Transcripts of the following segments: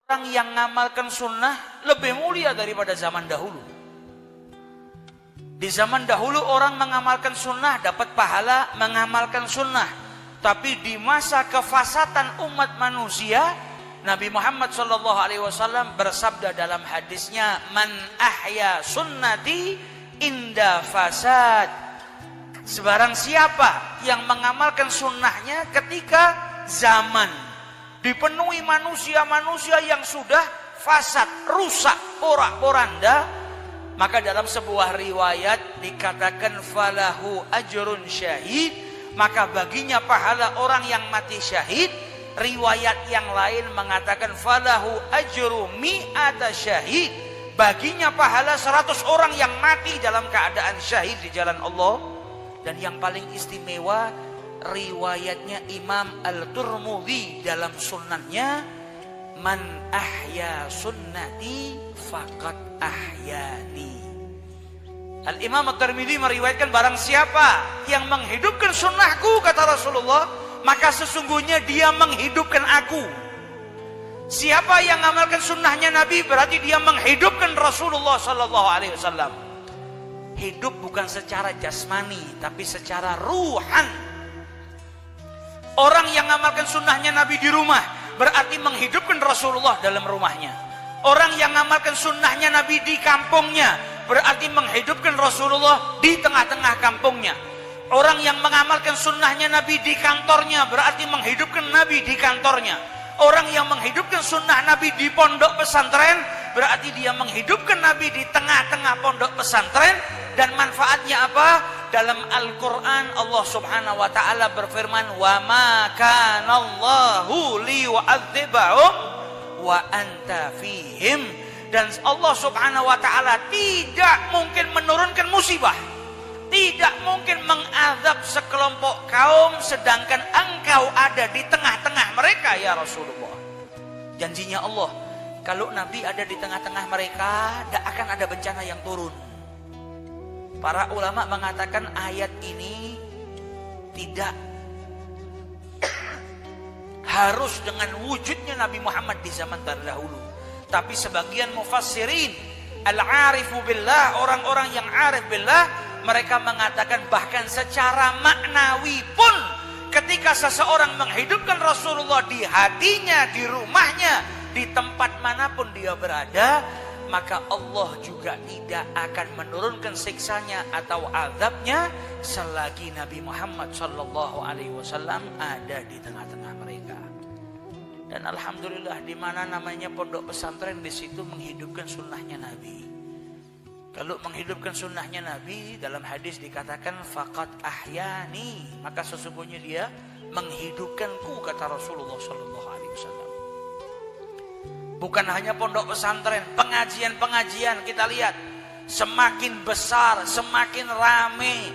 Orang yang ngamalkan sunnah lebih mulia daripada zaman dahulu. Di zaman dahulu orang mengamalkan sunnah dapat pahala mengamalkan sunnah. Tapi di masa kefasatan umat manusia, Nabi Muhammad SAW bersabda dalam hadisnya, "Man ahya sunnati inda fasad." Sebarang siapa yang mengamalkan sunnahnya ketika zaman dipenuhi manusia-manusia yang sudah fasad, rusak, porak-poranda, maka dalam sebuah riwayat dikatakan falahu ajrun syahid, maka baginya pahala orang yang mati syahid. Riwayat yang lain mengatakan falahu ajru mi'ata syahid, baginya pahala 100 orang yang mati dalam keadaan syahid di jalan Allah. Dan yang paling istimewa riwayatnya Imam Al-Tirmidzi dalam sunannya, "Man ahya sunnati faqad ahyani." Al-Imam At-Tirmidzi meriwayatkan barang siapa yang menghidupkan sunnahku, kata Rasulullah, maka sesungguhnya dia menghidupkan aku. Siapa yang mengamalkan sunnahnya Nabi berarti dia menghidupkan Rasulullah SAW. Hidup bukan secara jasmani tapi secara ruhan. Orang yang mengamalkan sunnahnya Nabi di rumah berarti menghidupkan Rasulullah dalam rumahnya. Orang yang mengamalkan sunnahnya Nabi di kampungnya berarti menghidupkan Rasulullah di tengah-tengah kampungnya. Orang yang mengamalkan sunnahnya Nabi di kantornya berarti menghidupkan Nabi di kantornya. Orang yang menghidupkan sunnah Nabi di pondok pesantren berarti dia menghidupkan Nabi di tengah-tengah pondok pesantren. Dan manfaatnya apa? Dalam Al-Quran Allah subhanahu wa ta'ala berfirman, "Wa ma kana Allahu liyu'adzibahum wa anta fihim." Dan Allah subhanahu wa ta'ala tidak mungkin menurunkan musibah, tidak mungkin mengazab sekelompok kaum sedangkan engkau ada di tengah-tengah mereka ya Rasulullah. Janjinya Allah, kalau Nabi ada di tengah-tengah mereka, tidak akan ada bencana yang turun. Para ulama mengatakan ayat ini tidak harus dengan wujudnya Nabi Muhammad di zaman terdahulu. Tapi sebagian mufassirin al-arifu billah, orang-orang yang arif billah, mereka mengatakan bahkan secara maknawi pun ketika seseorang menghidupkan Rasulullah di hatinya, di rumahnya, di tempat manapun dia berada, maka Allah juga tidak akan menurunkan siksanya atau azabnya selagi Nabi Muhammad SAW ada di tengah-tengah mereka. Dan alhamdulillah di mana namanya pondok pesantren, di situ menghidupkan sunnahnya Nabi. Kalau menghidupkan sunnahnya Nabi, dalam hadis dikatakan faqad ahyani, maka sesungguhnya dia menghidupkanku, kata Rasulullah SAW. Bukan hanya pondok pesantren, pengajian-pengajian kita lihat semakin besar, semakin rame.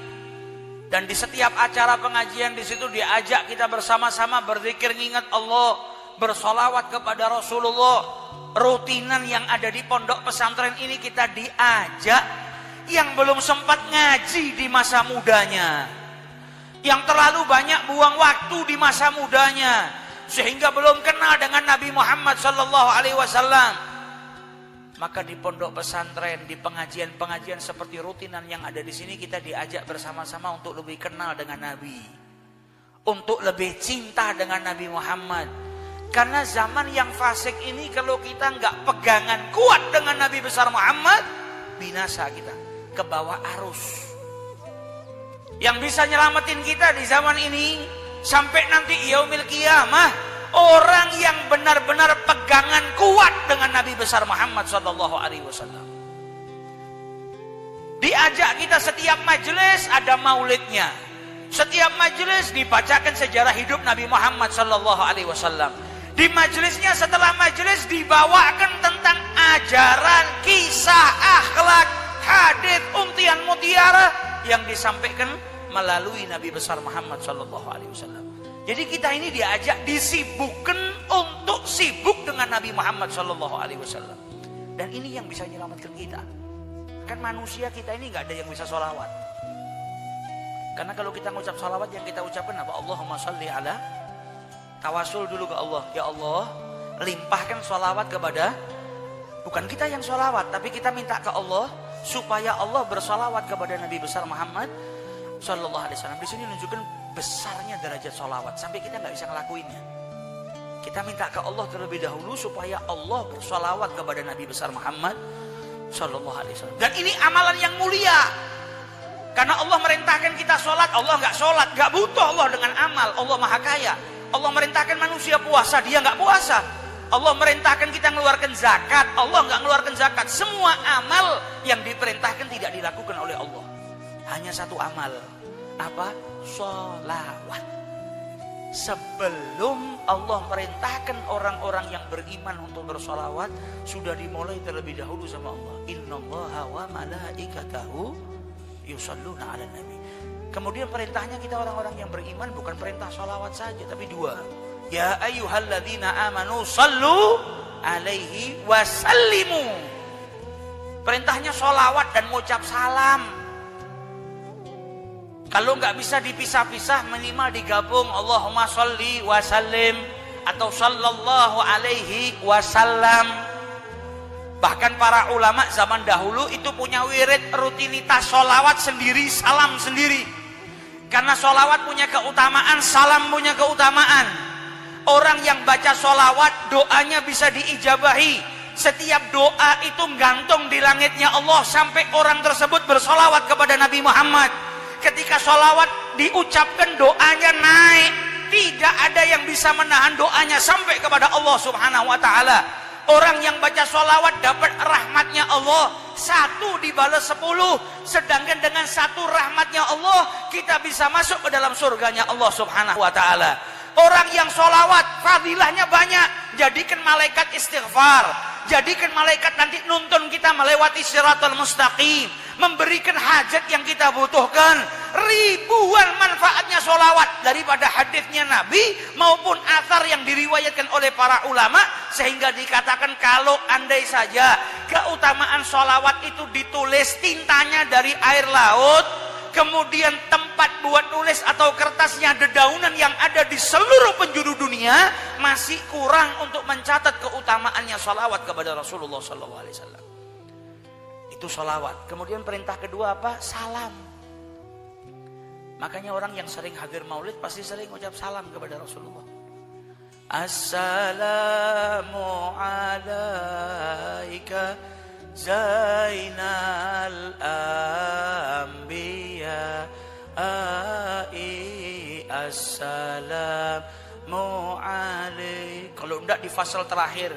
Dan di setiap acara pengajian di situ diajak kita bersama-sama berzikir mengingat Allah, bersolawat kepada Rasulullah. Rutinan yang ada di pondok pesantren ini kita diajak yang belum sempat ngaji di masa mudanya, yang terlalu banyak buang waktu di masa mudanya, sehingga belum kenal dengan Nabi Muhammad SAW. Maka di pondok pesantren, di pengajian-pengajian seperti rutinan yang ada di sini, kita diajak bersama-sama untuk lebih kenal dengan Nabi, untuk lebih cinta dengan Nabi Muhammad. Karena zaman yang fasik ini, kalau kita nggak pegangan kuat dengan Nabi besar Muhammad, binasa kita, ke bawah arus. Yang bisa nyelamatin kita di zaman ini sampai nanti yaumil qiyamah, orang yang benar-benar pegangan kuat dengan Nabi besar Muhammad SAW. Diajak kita setiap majelis ada maulidnya, setiap majelis dibacakan sejarah hidup Nabi Muhammad SAW. Di majelisnya, setelah majelis dibawakan tentang ajaran, kisah, akhlak, hadis, untian mutiara yang disampaikan melalui Nabi besar Muhammad SAW. Jadi kita ini diajak, disibukkan untuk sibuk dengan Nabi Muhammad SAW. Dan ini yang bisa menyelamatkan kita. Kan manusia kita ini nggak ada yang bisa sholawat. Karena kalau kita ngucap sholawat, yang kita ucapkan apa? Allahumma sholli ala. Tawasul dulu ke Allah. Ya Allah, limpahkan sholawat kepada, bukan kita yang sholawat, tapi kita minta ke Allah supaya Allah bersolawat kepada Nabi besar Muhammad Sallallahu Alaihi Wasallam. Di sini menunjukkan besarnya derajat sholawat sampai kita nggak bisa ngelakuinnya. Kita minta ke Allah terlebih dahulu supaya Allah bersolawat kepada Nabi besar Muhammad Sallallahu Alaihi Wasallam. Dan ini amalan yang mulia, karena Allah merintahkan kita sholat, Allah nggak sholat, nggak butuh Allah dengan amal. Allah maha kaya. Allah merintahkan manusia puasa, dia nggak puasa. Allah merintahkan kita mengeluarkan zakat, Allah nggak mengeluarkan zakat. Semua amal yang diperintahkan tidak dilakukan oleh Allah. Hanya satu amal, apa? Sholawat. Sebelum Allah merintahkan orang-orang yang beriman untuk bersolawat, sudah dimulai terlebih dahulu sama Allah. Innallaha wa malaikatahu yusalluna 'alan nabi. Kemudian perintahnya kita orang-orang yang beriman bukan perintah sholawat saja, tapi dua. Ya ayyuhalladzina amanu sallu alaihi wasallimu. Perintahnya sholawat dan mengucap salam. Kalau nggak bisa dipisah-pisah, minimal digabung Allahumma sholli wasallim atau sallallahu alaihi wasallam. Bahkan para ulama zaman dahulu itu punya wirid rutinitas sholawat sendiri, salam sendiri. Karena sholawat punya keutamaan, salam punya keutamaan. Orang yang baca sholawat, doanya bisa diijabahi. Setiap doa itu gantung di langitnya Allah sampai orang tersebut bersolawat kepada Nabi Muhammad. Ketika sholawat diucapkan, doanya naik. Tidak ada yang bisa menahan doanya sampai kepada Allah Subhanahu wa ta'ala. Orang yang baca sholawat dapat rahmatnya Allah, 1 dibalas 10. Sedangkan dengan 1 rahmatnya Allah, kita bisa masuk ke dalam surganya Allah Subhanahu wa ta'ala. Orang yang sholawat, fadilahnya banyak. Jadikan malaikat istighfar, jadikan malaikat nanti nuntun kita melewati siratal mustaqim, memberikan hajat yang kita butuhkan. Ribuan manfaatnya sholawat, daripada hadisnya Nabi maupun athar yang diriwayatkan oleh para ulama, sehingga dikatakan kalau andai saja keutamaan sholawat itu ditulis tintanya dari air laut, kemudian tempat buat nulis atau kertasnya dedaunan yang ada di seluruh penjuru dunia, masih kurang untuk mencatat keutamaannya sholawat kepada Rasulullah SAW. Itu sholawat. Kemudian perintah kedua apa? Salam. Makanya orang yang sering hadir maulid pasti sering ucap salam kepada Rasulullah. Assalamu alaika Zainal Anbiya Assalamu alaik. Kalau tidak di fasal terakhir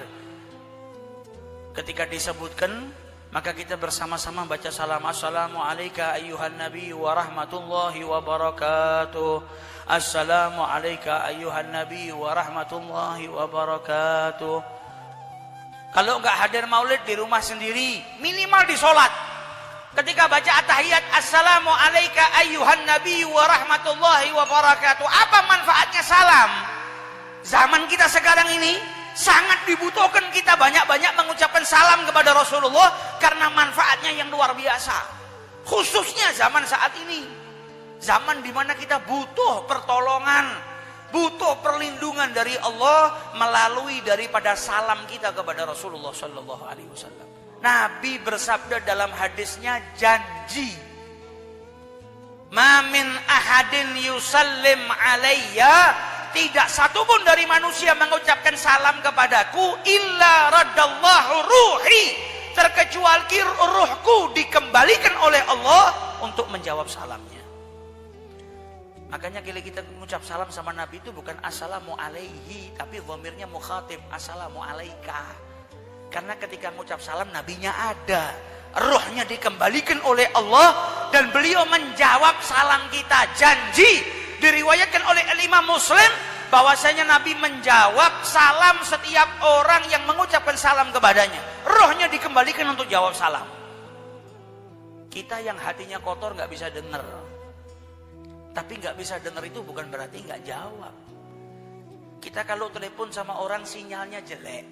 ketika disebutkan, maka kita bersama-sama baca salam. Assalamu alaika ayyuhan nabi wa rahmatullahi wa barakatuh. Assalamu alaika ayyuhan nabi wa rahmatullahi wa barakatuh. Kalau enggak hadir maulid di rumah sendiri, minimal di sholat, ketika baca at-tahiyat, assalamu alaika ayyuhan nabi wa rahmatullahi wa barakatuh. Apa manfaatnya salam? Zaman kita sekarang ini sangat dibutuhkan kita banyak-banyak mengucapkan salam kepada Rasulullah, karena manfaatnya yang luar biasa. Khususnya zaman saat ini, zaman dimana kita butuh pertolongan, butuh perlindungan dari Allah melalui daripada salam kita kepada Rasulullah Sallallahu Alaihi Wasallam. Nabi bersabda dalam hadisnya, janji, ma min ahadin yusallim alayya, tidak satupun dari manusia mengucapkan salam kepadaku illa raddallahu ruhi, terkecuali ruhku dikembalikan oleh Allah untuk menjawab salamnya. Makanya kalau kita mengucap salam sama Nabi itu bukan assalamu alaihi, tapi dhamirnya mukhatib, assalamu alaika. Karena ketika mengucap salam, nabinya ada, ruhnya dikembalikan oleh Allah dan beliau menjawab salam kita. Janji diriwayatkan oleh Imam Muslim bahwasanya Nabi menjawab salam setiap orang yang mengucapkan salam kepadanya. Rohnya dikembalikan untuk jawab salam. Kita yang hatinya kotor nggak bisa dengar. Tapi nggak bisa dengar itu bukan berarti nggak jawab. Kita kalau telepon sama orang sinyalnya jelek.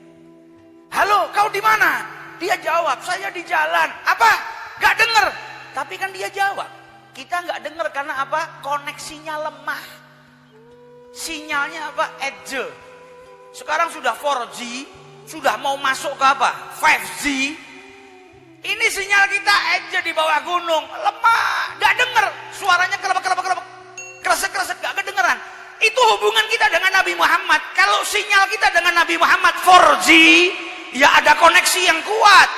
Halo, kau di mana? Dia jawab, saya di jalan. Apa? Nggak dengar. Tapi kan dia jawab. Kita nggak dengar karena apa? Koneksinya lemah. Sinyalnya apa? Edge. Sekarang sudah 4G, sudah mau masuk ke apa? 5G. Ini sinyal kita aja di bawah gunung, lemah, gak denger. Suaranya kelebek, kresek, gak kedengeran. Itu hubungan kita dengan Nabi Muhammad. Kalau sinyal kita dengan Nabi Muhammad 4G, ya ada koneksi yang kuat.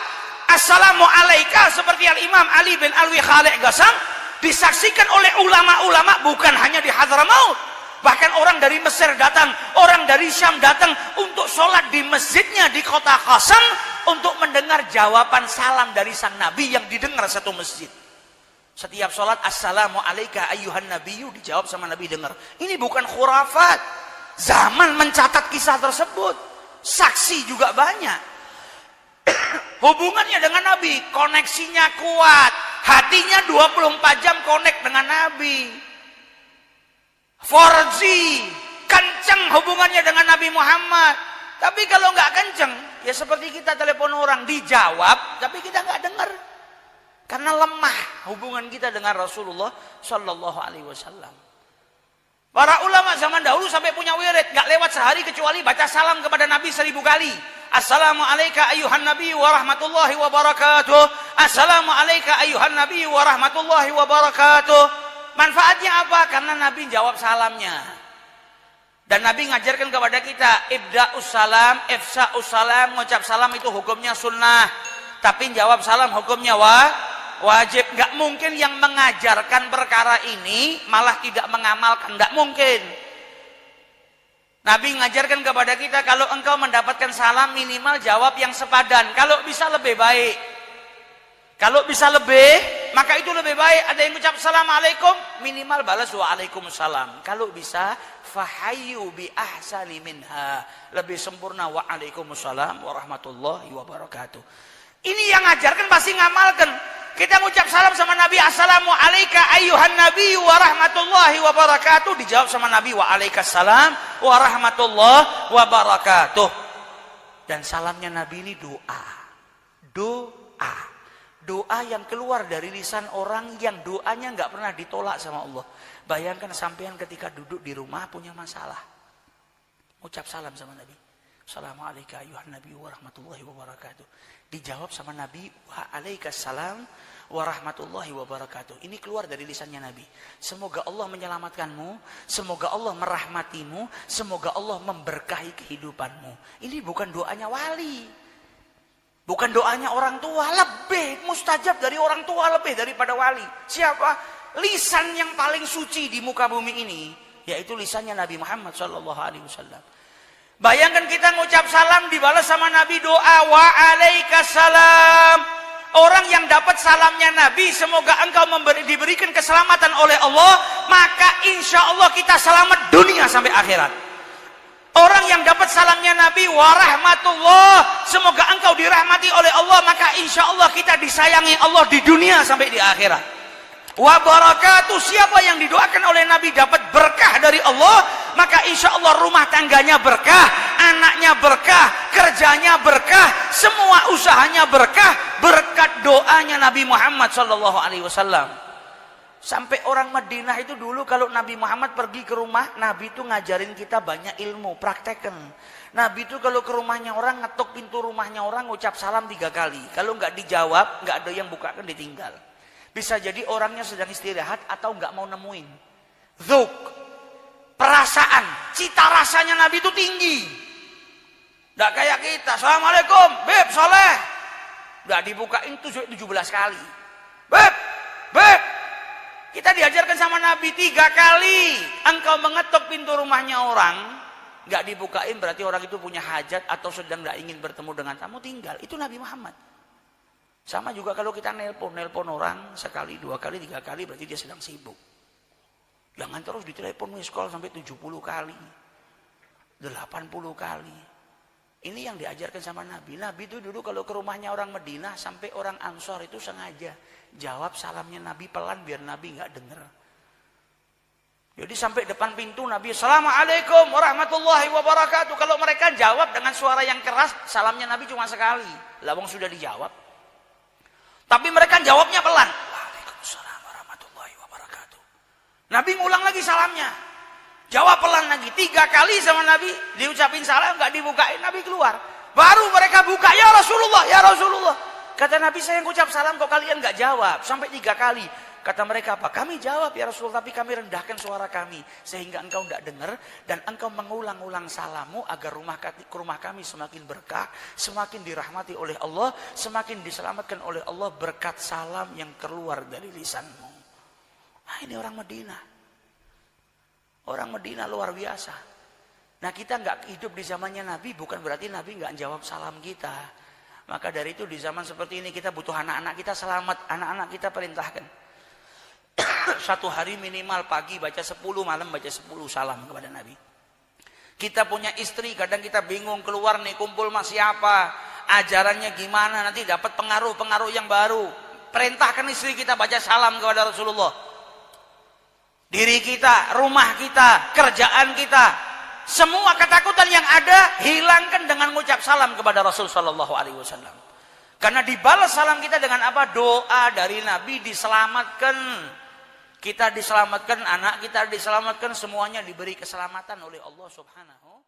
Assalamualaikum, seperti Al-Imam Ali bin Alwi Khalid Gasang disaksikan oleh ulama-ulama, bukan hanya di Hadramaut, bahkan orang dari Mesir datang, orang dari Syam datang untuk sholat di masjidnya di kota Qasam untuk mendengar jawaban salam dari sang Nabi yang didengar satu masjid. Setiap sholat assalamualaikum ayyuhan nabiyyu dijawab sama Nabi dengar. Ini bukan khurafat. Zaman mencatat kisah tersebut. Saksi juga banyak. Hubungannya dengan Nabi, koneksinya kuat. Hatinya 24 jam connect dengan Nabi. 4G, kenceng hubungannya dengan Nabi Muhammad. Tapi kalau nggak kenceng, ya seperti kita telepon orang, dijawab, tapi kita nggak dengar. Karena lemah hubungan kita dengan Rasulullah Shallallahu Alaihi Wasallam. Para ulama zaman dahulu sampai punya wirid, nggak lewat sehari kecuali baca salam kepada Nabi 1000 kali. Assalamualaikum ayyuhan nabi wa rahmatullahi wa barakatuh. Assalamualaikum ayyuhan nabi wa rahmatullahi wa barakatuh. Manfaatnya apa? Karena Nabi jawab salamnya. Dan Nabi ngajarkan kepada kita, ibda'us salam, ifsa'us salam, ngucap salam itu hukumnya sunnah. Tapi jawab salam hukumnya wajib. Gak mungkin yang mengajarkan perkara ini malah tidak mengamalkan, gak mungkin. Nabi mengajarkan kepada kita, kalau engkau mendapatkan salam minimal jawab yang sepadan. Kalau bisa lebih baik. Kalau bisa lebih, maka itu lebih baik. Ada yang ucap assalamualaikum, minimal balas waalaikumsalam. Kalau bisa, fahayyu bi ahsani minha. Lebih sempurna waalaikumsalam warahmatullahi wabarakatuh. Ini yang ngajarkan pasti ngamalkan. Kita ngucap salam sama Nabi, assalamualaikum ayyuhan nabi wa rahmatullahi wa barakatuh. Dijawab sama Nabi, waalaikumsalam wa rahmatullahi wa barakatuh. Dan salamnya Nabi ini doa. Doa yang keluar dari lisan orang yang doanya nggak pernah ditolak sama Allah. Bayangkan sampean ketika duduk di rumah punya masalah. Ucap salam sama Nabi. Assalamualaikum ayyuhan nabi wa rahmatullahi wa barakatuh. Dijawab sama Nabi, waalaikumsalam warahmatullahi wabarakatuh. Ini keluar dari lisannya Nabi. Semoga Allah menyelamatkanmu, semoga Allah merahmatimu, semoga Allah memberkahi kehidupanmu. Ini bukan doanya wali, bukan doanya orang tua. Lebih mustajab dari orang tua, lebih daripada wali. Siapa? Lisan yang paling suci di muka bumi ini, yaitu lisannya Nabi Muhammad SAW. Bayangkan kita ngucap salam dibalas sama Nabi doa waalaikumsalam. Orang yang dapat salamnya Nabi, semoga engkau diberikan keselamatan oleh Allah, maka insya Allah kita selamat dunia sampai akhirat. Orang yang dapat salamnya Nabi warahmatullah, semoga engkau dirahmati oleh Allah, maka insya Allah kita disayangi Allah di dunia sampai di akhirat. Wabarakatuh, siapa yang didoakan oleh Nabi dapat berkah dari Allah, maka insya Allah rumah tangganya berkah, anaknya berkah, kerjanya berkah, semua usahanya berkah, berkat doanya Nabi Muhammad SAW. Sampai orang Madinah itu dulu kalau Nabi Muhammad pergi ke rumah, Nabi itu ngajarin kita banyak ilmu, praktekan. Nabi itu kalau ke rumahnya orang, ngetok pintu rumahnya orang, ngucap salam 3 kali. Kalau nggak dijawab, nggak ada yang bukakan, ditinggal. Bisa jadi orangnya sedang istirahat atau nggak mau nemuin. Dzuk, perasaan, cita rasanya Nabi itu tinggi. Nggak kayak kita. Assalamualaikum, Beb, soleh. Nggak dibukain 17 kali. Beb. Kita diajarkan sama Nabi 3 kali. Engkau mengetuk pintu rumahnya orang, nggak dibukain berarti orang itu punya hajat atau sedang nggak ingin bertemu dengan tamu, tinggal. Itu Nabi Muhammad. Sama juga kalau kita nelpon orang sekali, 2 kali, 3 kali berarti dia sedang sibuk. Jangan terus ditelepon miss call sampai 70 kali, 80 kali. Ini yang diajarkan sama Nabi. Nabi itu dulu kalau ke rumahnya orang Madinah sampai orang Ansor itu sengaja jawab salamnya Nabi pelan biar Nabi nggak dengar. Jadi sampai depan pintu Nabi, assalamualaikum warahmatullahi wabarakatuh. Kalau mereka jawab dengan suara yang keras, salamnya Nabi cuma sekali. Lawang sudah dijawab. Tapi mereka jawabnya pelan. Waalaikumsalam warahmatullahi wabarakatuh. Nabi ngulang lagi salamnya. Jawab pelan lagi. 3 kali sama Nabi. Diucapin salam, nggak dibukain, Nabi keluar. Baru mereka buka, ya Rasulullah, ya Rasulullah. Kata Nabi, saya yang ucap salam kok kalian nggak jawab. Sampai 3 kali. Kata mereka apa? Kami jawab ya Rasulullah, tapi kami rendahkan suara kami. Sehingga engkau tidak dengar. Dan engkau mengulang-ulang salammu agar rumah kami semakin berkah. Semakin dirahmati oleh Allah. Semakin diselamatkan oleh Allah berkat salam yang keluar dari lisanmu. Nah, ini orang Madinah. Orang Madinah luar biasa. Nah, kita nggak hidup di zamannya Nabi bukan berarti Nabi nggak jawab salam kita. Maka dari itu di zaman seperti ini kita butuh anak-anak kita selamat. Anak-anak kita perintahkan. 1 hari minimal pagi baca 10, malam baca 10 salam kepada Nabi. Kita punya istri, kadang kita bingung keluar nih kumpul sama siapa, ajarannya gimana, nanti dapat pengaruh-pengaruh yang baru. Perintahkan istri kita baca salam kepada Rasulullah. Diri kita, rumah kita, kerjaan kita, semua ketakutan yang ada hilangkan dengan mengucap salam kepada Rasul sallallahu alaihi wasallam. Karena dibalas salam kita dengan apa? Doa dari Nabi, diselamatkan. Kita diselamatkan, anak kita diselamatkan, semuanya diberi keselamatan oleh Allah Subhanahu